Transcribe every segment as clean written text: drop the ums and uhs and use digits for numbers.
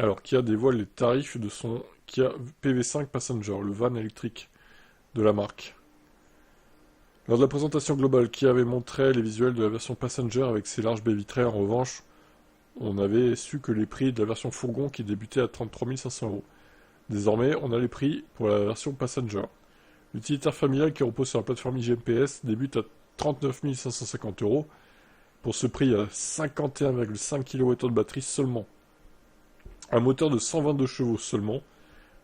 Alors, Kia dévoile les tarifs de son Kia PV5 Passenger, le van électrique de la marque. Lors de la présentation globale, Kia avait montré les visuels de la version Passenger avec ses larges baies vitrées. En revanche, on avait su que les prix de la version fourgon qui débutait à 33 500 euros. Désormais, on a les prix pour la version Passenger. L'utilitaire familial qui repose sur la plateforme IGMPS débute à 39 550 euros. Pour ce prix, à 51,5 kWh de batterie seulement. Un moteur de 122 chevaux seulement,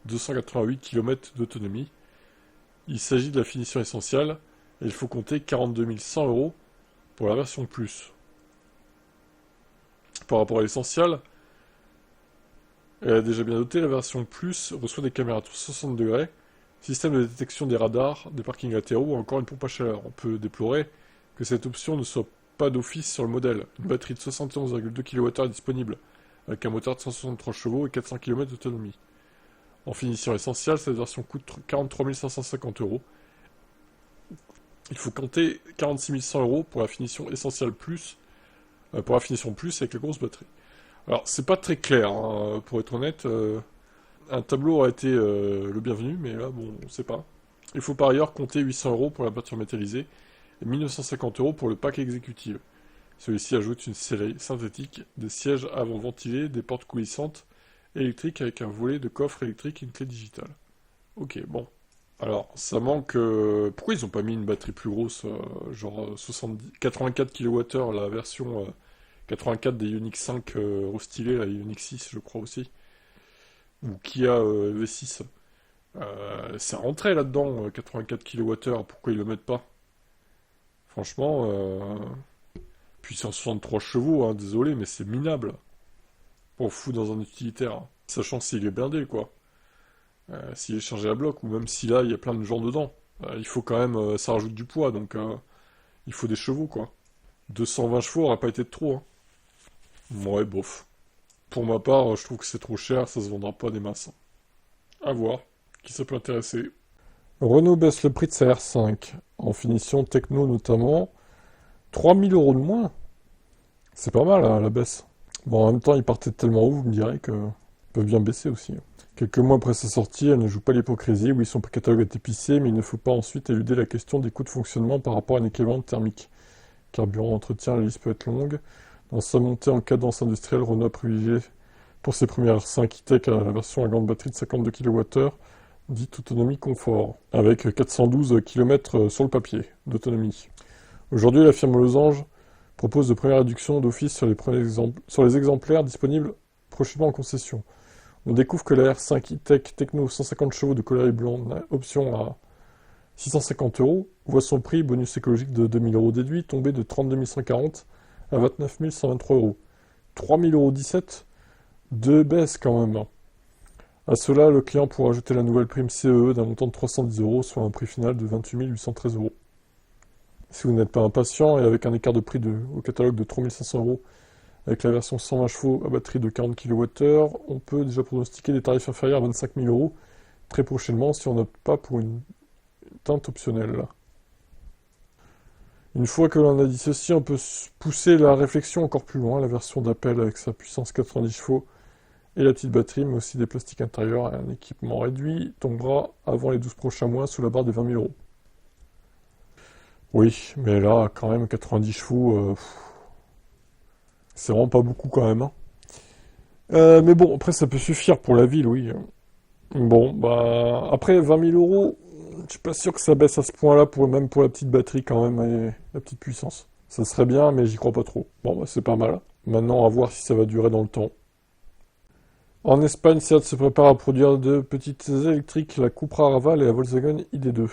288 km d'autonomie. Il s'agit de la finition essentielle, et il faut compter 42 100 euros pour la version Plus. Par rapport à l'essentiel, elle a déjà bien noté, la version Plus reçoit des caméras à 360 degrés, système de détection des radars, des parkings latéraux ou encore une pompe à chaleur. On peut déplorer que cette option ne soit pas d'office sur le modèle. Une batterie de 71,2 kWh est disponible, avec un moteur de 163 chevaux et 400 km d'autonomie. En finition essentielle, cette version coûte 43 550 euros. Il faut compter 46 100 euros pour la finition essentielle plus, pour la finition plus avec la grosse batterie. Alors, c'est pas très clair, hein, pour être honnête. Un tableau aurait été le bienvenu, mais là, bon, on sait pas. Il faut par ailleurs compter 800 euros pour la peinture métallisée et 1950 euros pour le pack exécutif. Celui-ci ajoute une série synthétique, des sièges avant ventilés, des portes coulissantes électriques avec un volet de coffre électrique et une clé digitale. Ok, bon. Alors, ça manque... pourquoi ils n'ont pas mis une batterie plus grosse, genre 84 kWh, la version 84 des Ioniq 5 restylés, la Ioniq 6, je crois aussi, ou Kia V6. C'est rentré là-dedans, 84 kWh, pourquoi ils le mettent pas? Franchement, puis 163 chevaux, hein, désolé, mais c'est minable. On fout dans un utilitaire, hein. Sachant s'il est blindé, quoi. S'il est chargé à bloc, ou même si là, il y a plein de gens dedans. Il faut quand même... ça rajoute du poids, donc il faut des chevaux, quoi. 220 chevaux aurait pas été de trop, hein. Ouais, bof. Pour ma part, je trouve que c'est trop cher, ça se vendra pas des masses. À voir. Qui ça peut intéresser. Renault baisse le prix de sa R5, en finition techno notamment. 3000 euros de moins. C'est pas mal, hein, la baisse. Bon, en même temps, ils partaient tellement haut, vous me direz qu'ils peuvent bien baisser aussi. Quelques mois après sa sortie, elle ne joue pas l'hypocrisie. Oui, son catalogue est épicé, mais il ne faut pas ensuite éluder la question des coûts de fonctionnement par rapport à un équivalent thermique. Carburant, entretien, la liste peut être longue. Dans sa montée en cadence industrielle, Renault a privilégié pour ses premières 5 e-tech la version à grande batterie de 52 kWh, dite autonomie confort, avec 412 km sur le papier d'autonomie. Aujourd'hui, la firme Losange propose de premières réductions d'office sur les exemplaires disponibles prochainement en concession. On découvre que la R5 e-tech Techno 150 chevaux de couleur blanc, option à 650 euros, voit son prix bonus écologique de 2000 euros déduit tomber de 32 140 à 29 123 euros. 3000 euros 17 de baisse quand même. À cela, le client pourra ajouter la nouvelle prime CEE d'un montant de 310 euros, soit un prix final de 28 813 euros. Si vous n'êtes pas impatient et avec un écart de prix au catalogue de 3500 euros, avec la version 120 chevaux à batterie de 40 kWh, on peut déjà pronostiquer des tarifs inférieurs à 25 000 euros très prochainement si on n'opte pas pour une teinte optionnelle. Une fois que l'on a dit ceci, on peut pousser la réflexion encore plus loin. La version d'appel avec sa puissance 90 chevaux et la petite batterie, mais aussi des plastiques intérieurs et un équipement réduit, tombera avant les 12 prochains mois sous la barre des 20 000 euros. Oui, mais là, quand même, 90 chevaux, c'est vraiment pas beaucoup quand même, hein. Mais bon, après, ça peut suffire pour la ville, oui. Bon, bah, après, 20 000 euros, je suis pas sûr que ça baisse à ce point-là, même pour la petite batterie quand même, et la petite puissance. Ça serait bien, mais j'y crois pas trop. Bon, bah, c'est pas mal. Maintenant, à voir si ça va durer dans le temps. En Espagne, Seat se prépare à produire de petites électriques, la Cupra Raval et la Volkswagen ID.2.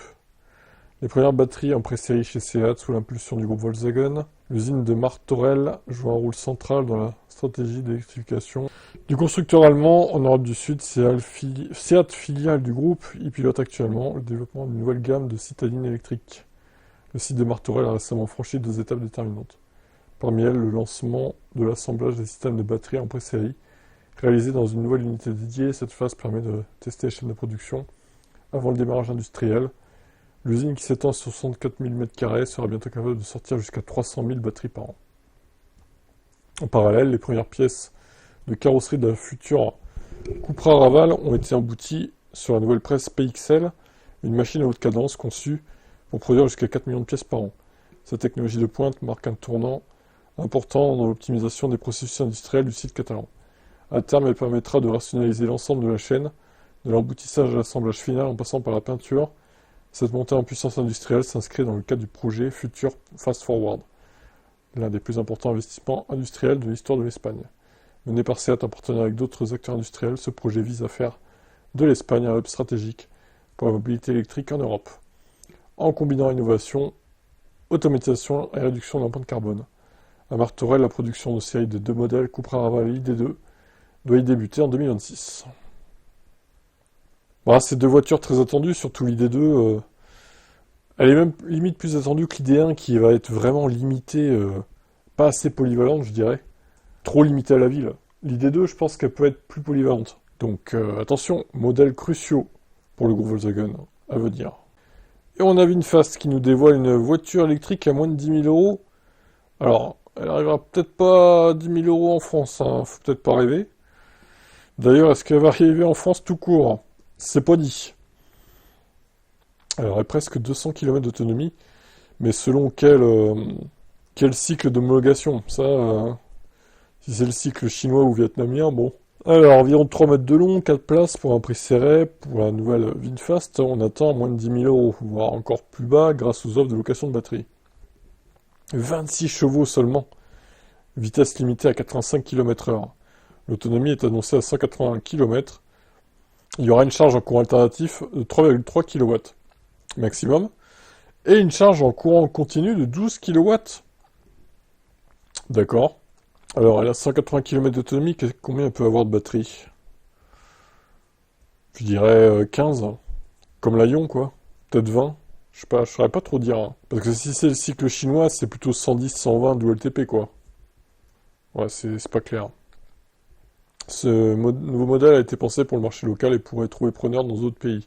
Les premières batteries en pré-série chez Seat sous l'impulsion du groupe Volkswagen. L'usine de Martorell joue un rôle central dans la stratégie d'électrification du constructeur allemand en Europe du Sud. Seat, filiale du groupe, y pilote actuellement le développement d'une nouvelle gamme de citadines électriques. Le site de Martorell a récemment franchi 2 étapes déterminantes. Parmi elles, le lancement de l'assemblage des systèmes de batteries en pré-série. Réalisé dans une nouvelle unité dédiée, cette phase permet de tester les chaînes de production avant le démarrage industriel. L'usine qui s'étend sur 64 000 m² sera bientôt capable de sortir jusqu'à 300 000 batteries par an. En parallèle, les premières pièces de carrosserie de la future Cupra-Raval ont été emboutis sur la nouvelle presse PXL, une machine à haute cadence conçue pour produire jusqu'à 4 millions de pièces par an. Cette technologie de pointe marque un tournant important dans l'optimisation des processus industriels du site catalan. À terme, elle permettra de rationaliser l'ensemble de la chaîne, de l'emboutissage à l'assemblage final en passant par la peinture. Cette montée en puissance industrielle s'inscrit dans le cadre du projet Future Fast Forward, l'un des plus importants investissements industriels de l'histoire de l'Espagne. Mené par SEAT en partenariat avec d'autres acteurs industriels, ce projet vise à faire de l'Espagne un hub stratégique pour la mobilité électrique en Europe, en combinant innovation, automatisation et réduction de l'empreinte carbone. À Martorell, la production de série de 2 modèles Cupra Raval ID2 doit y débuter en 2026. Voilà, c'est 2 voitures très attendues, surtout l'ID2. Elle est même limite plus attendue que l'ID1 qui va être vraiment limitée, pas assez polyvalente, je dirais. Trop limitée à la ville. L'ID2, je pense qu'elle peut être plus polyvalente. Donc attention, modèles cruciaux pour le groupe Volkswagen à venir. Et on a VinFast qui nous dévoile une voiture électrique à moins de 10 000 euros. Alors, elle arrivera peut-être pas à 10 000 euros en France, hein, faut peut-être pas rêver. D'ailleurs, est-ce qu'elle va arriver en France tout court? C'est pas dit. Elle aurait presque 200 km d'autonomie, mais selon quel cycle d'homologation? Ça, si c'est le cycle chinois ou vietnamien, bon. Alors, environ 3 mètres de long, 4 places pour un prix serré. Pour la nouvelle VinFast, on attend moins de 10 000 euros, voire encore plus bas grâce aux offres de location de batterie. 26 chevaux seulement. Vitesse limitée à 85 km/h. L'autonomie est annoncée à 180 km. Il y aura une charge en courant alternatif de 3,3 kW maximum. Et une charge en courant continu de 12 kW. D'accord. Alors, elle a 180 km d'autonomie, combien elle peut avoir de batterie? Je dirais 15. Comme la Ion, quoi. Peut-être 20. Je sais pas, je saurais pas trop dire, hein. Parce que si c'est le cycle chinois, c'est plutôt 110-120 WLTP, quoi. Ouais, c'est pas clair. Ce nouveau modèle a été pensé pour le marché local et pourrait trouver preneur dans d'autres pays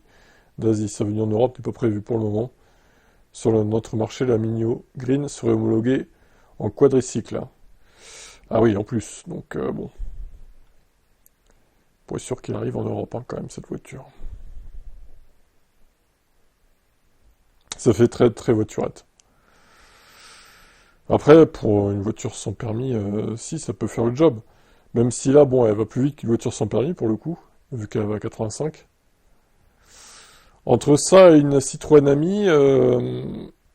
d'Asie. Sa venue en Europe n'est pas prévue pour le moment. Sur notre marché, la Migno Green serait homologuée en quadricycle. Ah oui, en plus. Donc, bon. Pour être sûr qu'il arrive en Europe, hein, quand même, cette voiture. Ça fait très, très voiturette. Après, pour une voiture sans permis, si, ça peut faire le job. Même si là, bon, elle va plus vite qu'une voiture sans permis, pour le coup, vu qu'elle va à 85. Entre ça et une Citroën Ami,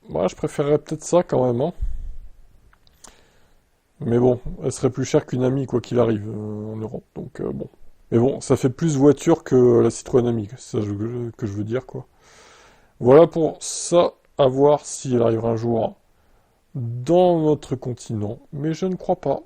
moi, je préférerais peut-être ça, quand même, hein. Mais bon, elle serait plus chère qu'une Ami, quoi qu'il arrive, en Europe, donc bon. Mais bon, ça fait plus voiture que la Citroën Ami, c'est ça que je veux dire, quoi. Voilà pour ça, à voir si elle arrivera un jour dans notre continent, mais je ne crois pas.